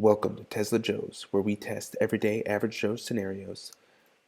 Welcome to Tesla Joe's, where we test everyday average Joe scenarios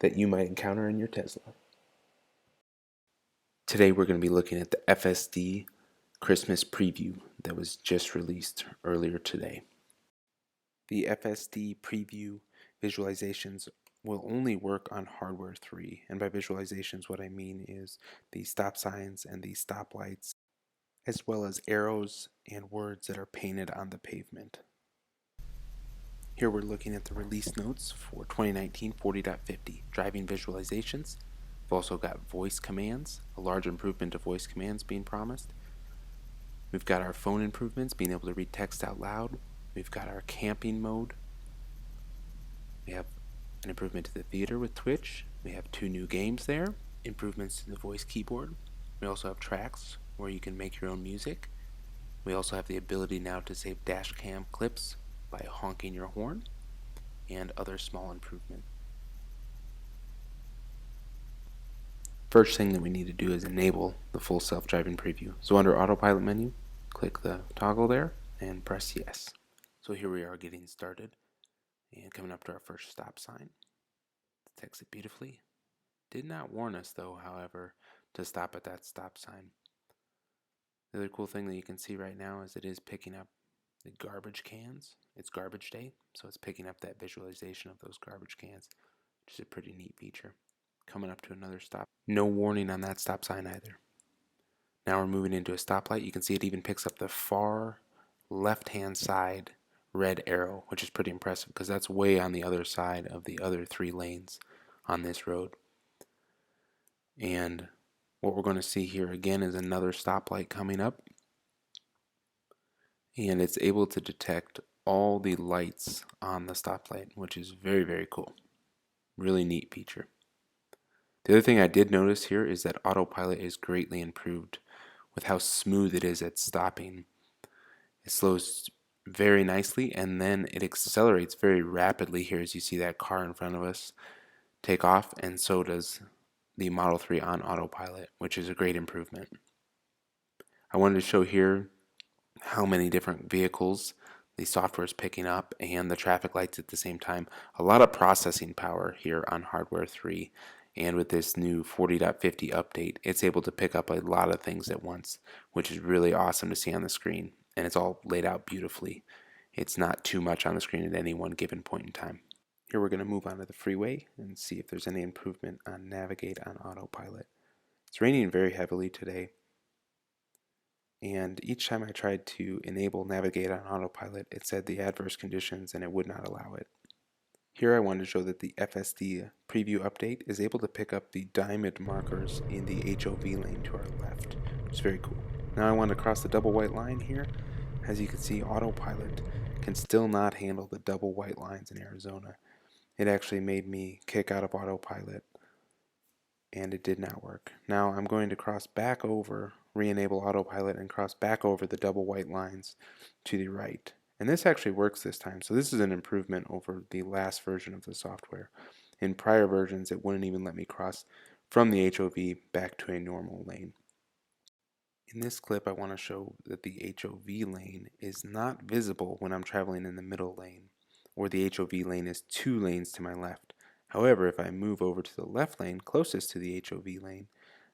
that you might encounter in your Tesla. Today we're going to be looking at the FSD Christmas Preview that was just released earlier today. The FSD Preview visualizations will only work on hardware 3, and by visualizations what I mean is the stop signs and the stoplights, as well as arrows and words that are painted on the pavement. Here we're looking at the release notes for 2019 40.50 driving visualizations. We've also got voice commands, a large improvement to voice commands being promised. We've got our phone improvements, being able to read text out loud. We've got our camping mode. We have an improvement to the theater with Twitch. We have 2 new games there, improvements to the voice keyboard. We also have tracks where you can make your own music. We also have the ability now to save dash cam clips by honking your horn, and other small improvement. First thing that we need to do is enable the full self-driving preview. So under autopilot menu, click the toggle there and press yes. So here we are getting started and coming up to our first stop sign. Let's exit beautifully. Did not warn us though, however, to stop at that stop sign. The other cool thing that you can see right now is it is picking up the garbage cans. It's garbage day, so it's picking up that visualization of those garbage cans, which is a pretty neat feature. Coming up to another stop. No warning on that stop sign either. Now we're moving into a stoplight. You can see it even picks up the far left-hand side red arrow, which is pretty impressive because that's way on the other side of the other 3 lanes on this road. And what we're going to see here again is another stoplight coming up. And it's able to detect all the lights on the stoplight, which is very, very cool. Really neat feature. The other thing I did notice here is that autopilot is greatly improved with how smooth it is at stopping. It slows very nicely and then it accelerates very rapidly here as you see that car in front of us take off, and so does the Model 3 on autopilot, which is a great improvement. I wanted to show here how many different vehicles the software is picking up and the traffic lights at the same time. A lot of processing power here on hardware 3, and with this new 40.50 update it's able to pick up a lot of things at once, which is really awesome to see on the screen, and it's all laid out beautifully. It's not too much on the screen at any one given point in time. Here we're going to move on to the freeway and see if there's any improvement on navigate on autopilot. It's raining very heavily today, and each time I tried to enable navigate on autopilot it said the adverse conditions and it would not allow it. Here I wanted to show that the FSD preview update is able to pick up the diamond markers in the HOV lane to our left, which is very cool. Now I want to cross the double white line here. As you can see, autopilot can still not handle the double white lines in Arizona. It actually made me kick out of autopilot and it did not work. Now I'm going to cross back over, re-enable autopilot, and cross back over the double white lines to the right. And this actually works this time, so this is an improvement over the last version of the software. In prior versions it wouldn't even let me cross from the HOV back to a normal lane. In this clip I want to show that the HOV lane is not visible when I'm traveling in the middle lane, or the HOV lane is 2 lanes to my left. However, if I move over to the left lane closest to the HOV lane,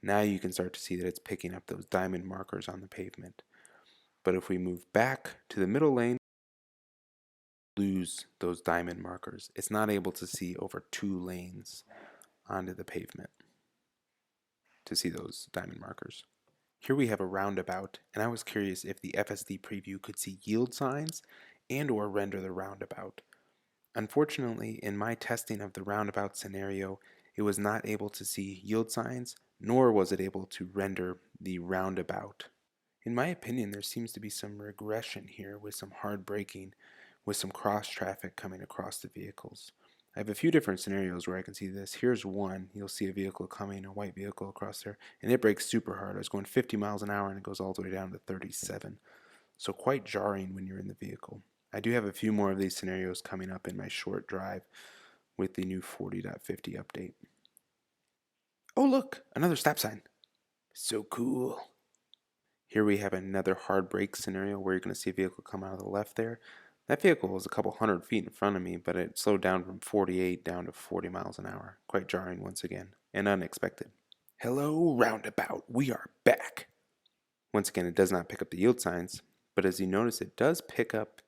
now you can start to see that it's picking up those diamond markers on the pavement. But if we move back to the middle lane, lose those diamond markers. It's not able to see over 2 lanes onto the pavement to see those diamond markers. Here we have a roundabout, and I was curious if the FSD preview could see yield signs and or render the roundabout. Unfortunately, in my testing of the roundabout scenario, it was not able to see yield signs, nor was it able to render the roundabout. In my opinion, there seems to be some regression here with some hard braking, with some cross traffic coming across the vehicles. I have a few different scenarios where I can see this. Here's one. You'll see a vehicle coming, a white vehicle across there, and it brakes super hard. I was going 50 miles an hour and it goes all the way down to 37. So quite jarring when you're in the vehicle. I do have a few more of these scenarios coming up in my short drive with the new 40.50 update. Oh look, another stop sign. So cool. Here we have another hard brake scenario where you're going to see a vehicle come out of the left there. That vehicle was a couple hundred feet in front of me, but it slowed down from 48 down to 40 miles an hour. Quite jarring once again, and unexpected. Hello, roundabout, we are back. Once again, it does not pick up the yield signs, but as you notice, it does pick up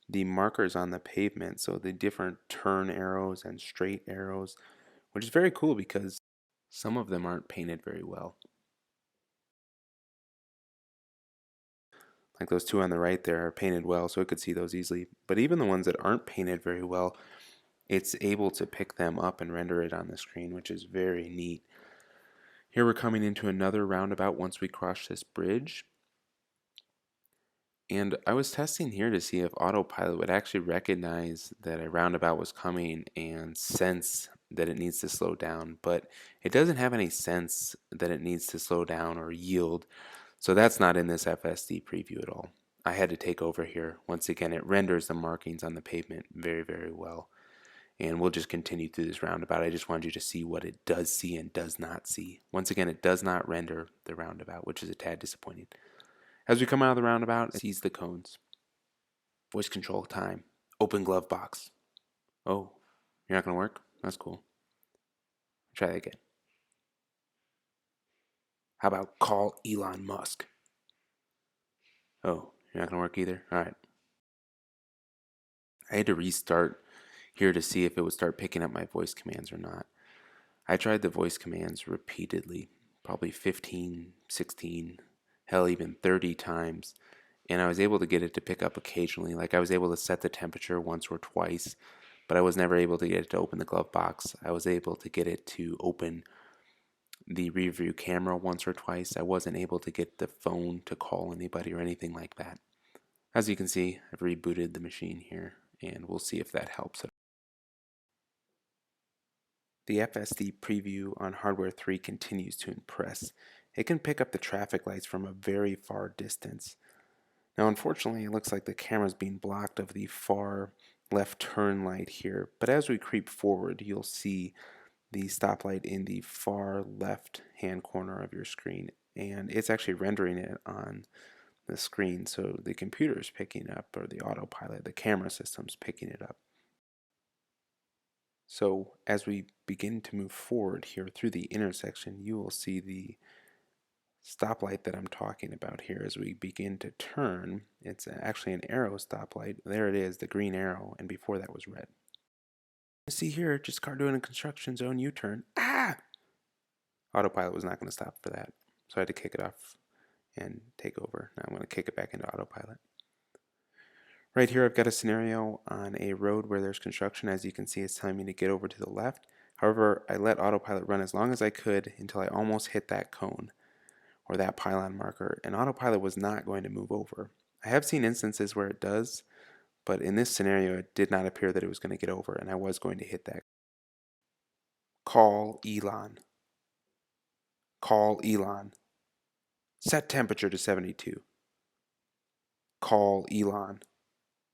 the markers on the pavement, so the different turn arrows and straight arrows, which is very cool because some of them aren't painted very well. Like those two on the right there are painted well, so it could see those easily. But even the ones that aren't painted very well, it's able to pick them up and render it on the screen, which is very neat. Here we're coming into another roundabout once we cross this bridge. And I was testing here to see if autopilot would actually recognize that a roundabout was coming and sense that it needs to slow down, but it doesn't have any sense that it needs to slow down or yield, so that's not in this FSD preview at all. I had to take over here. Once again, it renders the markings on the pavement very, very well. And we'll just continue through this roundabout. I just wanted you to see what it does see and does not see. Once again, it does not render the roundabout, which is a tad disappointing. As we come out of the roundabout, it sees the cones. Voice control time. Open glove box. Oh, you're not going to work? That's cool. Try that again. How about call Elon Musk? Oh, you're not going to work either? All right. I had to restart here to see if it would start picking up my voice commands or not. I tried the voice commands repeatedly, probably 15, 16, hell, even 30 times, and I was able to get it to pick up occasionally. Like I was able to set the temperature once or twice, but I was never able to get it to open the glove box. I was able to get it to open the rear view camera once or twice. I wasn't able to get the phone to call anybody or anything like that. As you can see, I've rebooted the machine here, and we'll see if that helps. The FSD preview on Hardware 3 continues to impress. It can pick up the traffic lights from a very far distance. Now unfortunately it looks like the camera is being blocked of the far left turn light here, but as we creep forward you'll see the stoplight in the far left hand corner of your screen, and it's actually rendering it on the screen, so the computer is picking up, or the autopilot, the camera system's picking it up. So as we begin to move forward here through the intersection, you will see the stoplight that I'm talking about here. As we begin to turn, it's actually an arrow stoplight. There it is, the green arrow, and before that was red. See here, just car doing a construction zone U-turn. Ah! Autopilot was not going to stop for that, so I had to kick it off and take over. Now I'm going to kick it back into autopilot. Right here I've got a scenario on a road where there's construction. As you can see, it's telling me to get over to the left. However, I let autopilot run as long as I could until I almost hit that cone or that pylon marker, and autopilot was not going to move over. I have seen instances where it does, but in this scenario it did not appear that it was going to get over, and I was going to hit that. Call Elon. Call Elon. Set temperature to 72. Call Elon.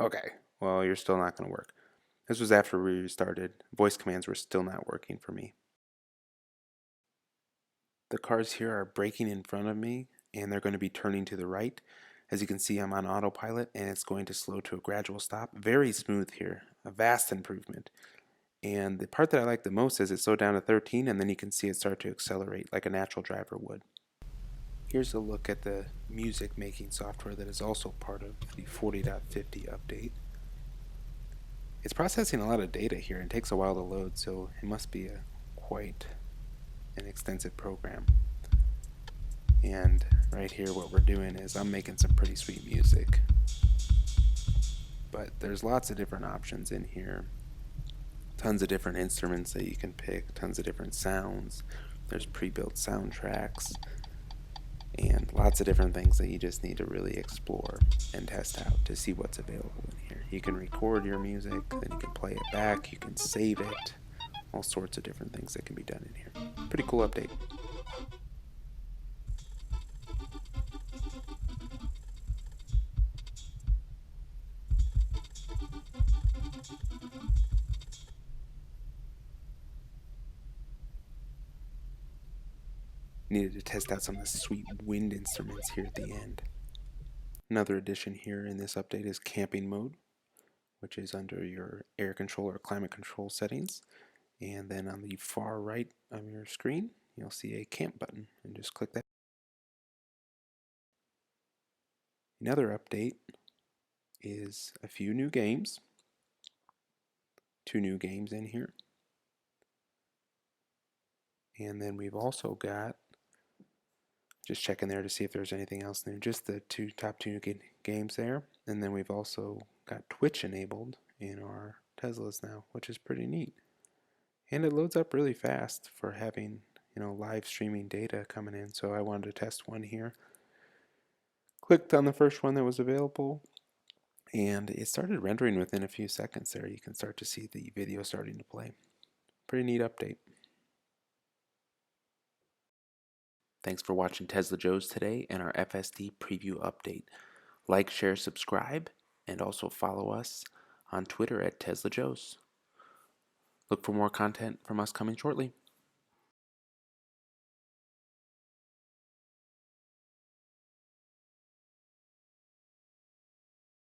Okay, well, you're still not going to work. This was after we restarted. Voice commands were still not working for me. The cars here are braking in front of me, and they're going to be turning to the right. As you can see, I'm on autopilot, and it's going to slow to a gradual stop. Very smooth here, a vast improvement. And the part that I like the most is it slowed down to 13, and then you can see it start to accelerate like a natural driver would. Here's a look at the music making software that is also part of the 40.50 update. It's processing a lot of data here and takes a while to load, so it must be quite an extensive program. And right here what we're doing is I'm making some pretty sweet music. But there's lots of different options in here. Tons of different instruments that you can pick, tons of different sounds. There's pre-built soundtracks, and lots of different things that you just need to really explore and test out to see what's available in here. You can record your music, then you can play it back, you can save it, all sorts of different things that can be done in here. Pretty cool update. Needed to test out some of the sweet wind instruments here at the end. Another addition here in this update is camping mode. which is under your air control or climate control settings. And then on the far right of your screen, you'll see a camp button, and just click that. Another update is a few new games, 2 new games in here. And then we've also got, just checking there to see if there's anything else new, just the top two games there. And then we've also got Twitch enabled in our Teslas now, which is pretty neat. And it loads up really fast for having, live streaming data coming in. So I wanted to test one here. Clicked on the first one that was available, and it started rendering within a few seconds there. You can start to see the video starting to play. Pretty neat update. Thanks for watching Tesla Joe's today and our FSD preview update. Like, share, subscribe, and also follow us on Twitter at Tesla Joe's. Look for more content from us coming shortly.